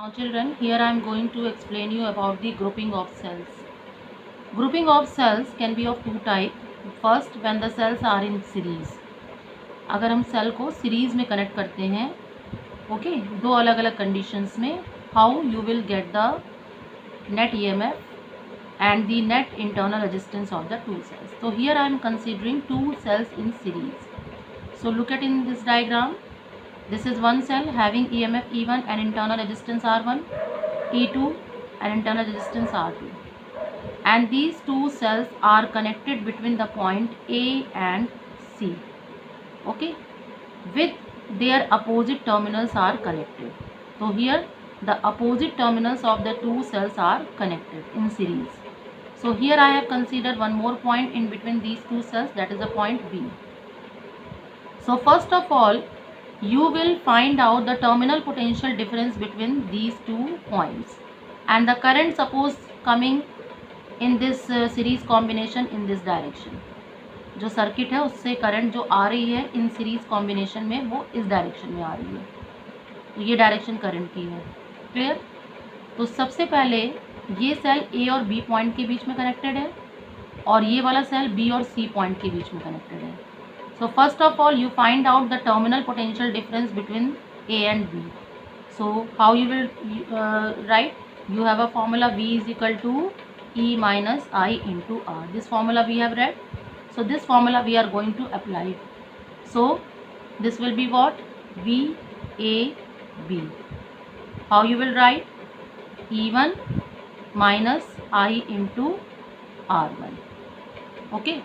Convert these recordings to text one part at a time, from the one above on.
Now children, here I am going to explain you about the grouping of cells. Grouping of cells can be of two types. First, when the cells are in series. अगर हम cell को series में connect करते हैं, okay, दो अलग अलग conditions में, how you will get the net EMF and the net internal resistance of the two cells. So here I am considering two cells in series. So look at in this diagram. This is one cell having EMF E1 and internal resistance R1, E2 and internal resistance R2. And these two cells are connected between the point A and C. Okay, with their opposite terminals are connected. So here the opposite terminals of the two cells are connected in series. So here I have considered one more point in between these two cells, that is the point B. So first of all, you will find out the terminal potential difference between these two points and the current suppose coming in this series combination in this direction. जो circuit है उससे current जो आ रही है in series combination में वो इस direction में आ रही है, तो ये डायरेक्शन करंट की है। क्लियर? तो सबसे पहले ये सेल ए और बी पॉइंट के बीच में कनेक्टेड है और ये वाला सेल बी और सी पॉइंट के बीच में कनेक्टेड है। So first of all, you find out the terminal potential difference between A and B. So how you will write? You have a formula V is equal to E minus I into R. This formula we have read. So this formula we are going to apply. So this will be what? V A B. How you will write? E1 minus I into R1. Okay.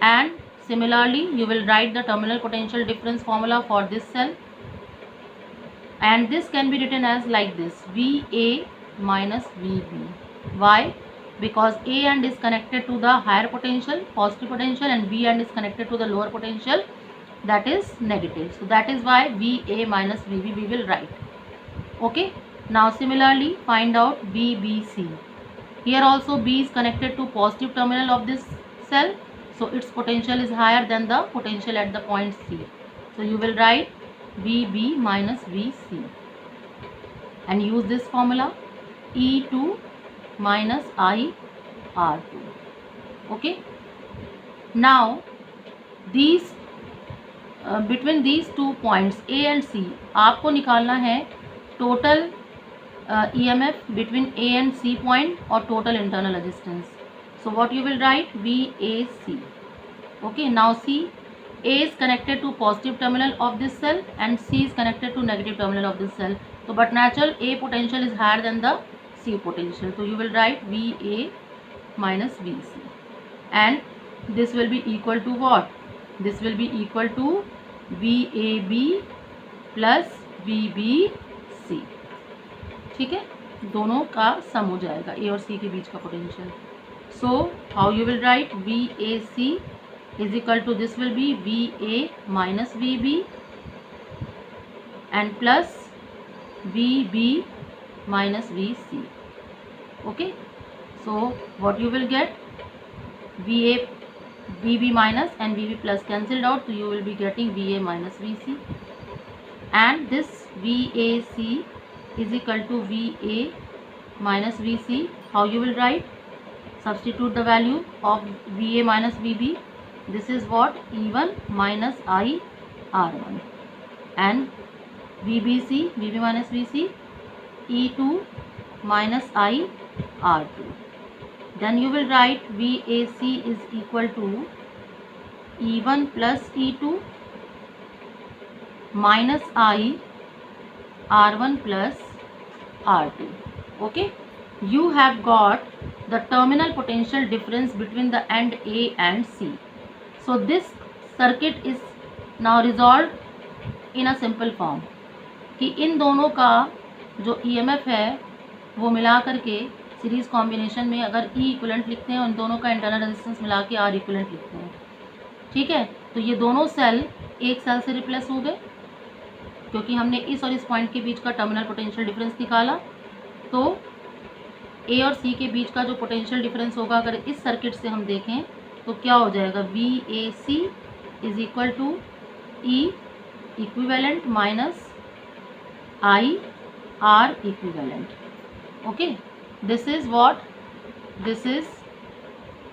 And similarly, you will write the terminal potential difference formula for this cell, and this can be written as like this: VA minus VB. Why? Because A end is connected to the higher potential, positive potential, and B end is connected to the lower potential, that is negative. So that is why VA minus VB we will write. Okay. Now similarly, find out BBC. Here also B is connected to positive terminal of this cell. So its potential is higher than the potential at the point C. So you will write VB minus VC and use this formula E2 minus I R2. Okay. Now these between these two points A and C आपको निकालना है total EMF between A and C point or total internal resistance. So what you will write? VAC. Okay, now see, A is connected to positive terminal of this cell and C is connected to negative terminal of this cell. So but natural A potential is higher than the C potential. So you will write VA minus VC. And this will be equal to what? This will be equal to VAB plus VBC. ठीक है, दोनों का सम हो जाएगा ए और सी के बीच का potential. So how you will write? VAC is equal to, this will be VA minus VB and plus VB minus VC. Okay, so what you will get? VB minus and VB plus cancelled out, so you will be getting VA minus VC, and this VAC is equal to VA minus VC. How you will write? Substitute the value of VA minus VB. This is what? E1 minus I R1 and VB minus VC E2 minus I R2. Then you will write VAC is equal to E1 plus E2 minus I R1 plus R2. Okay, you have got the terminal potential difference between the end A and C. So this circuit is now resolved in a simple form कि इन दोनों का जो EMF है वो मिला करके series combination में अगर E इक्विवेलेंट लिखते हैं और इन दोनों का इंटरनल रेजिस्टेंस मिला के R इक्विवेलेंट लिखते हैं. ठीक है, तो ये दोनों सेल एक सेल से रिप्लेस हो गए क्योंकि हमने इस और इस पॉइंट के बीच का टर्मिनल पोटेंशियल डिफरेंस निकाला. तो ए और सी के बीच का जो पोटेंशियल डिफरेंस होगा अगर इस सर्किट से हम देखें तो क्या हो जाएगा? VAC is equal to E equivalent minus I are equivalent. Okay, this is what this is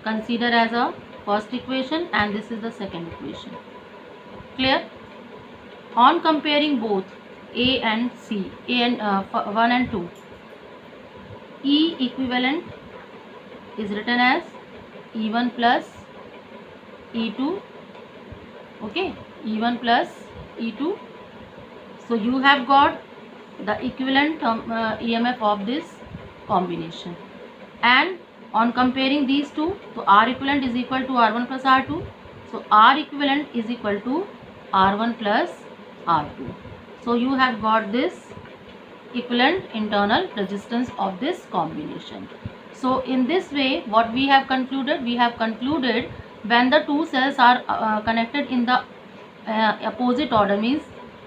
considered as a first equation and this is the second equation. Clear? On comparing both A and C, A and 1 and 2, E equivalent is written as E1 plus E2. Okay, E1 plus E2. So you have got the equivalent EMF of this combination. And on comparing these two, so R equivalent is equal to R1 plus R2. So R equivalent is equal to R1 plus R2. So you have got this equivalent internal resistance of this combination. So in this way, what we have concluded? We have concluded when the two cells are connected in the opposite order, means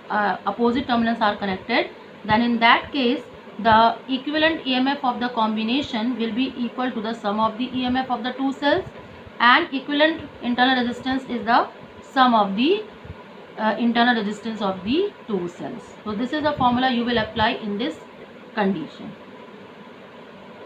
opposite terminals are connected, then in that case the equivalent EMF of the combination will be equal to the sum of the EMF of the two cells, and equivalent internal resistance is the sum of the internal resistance of the two cells. So this is the formula you will apply in this condition.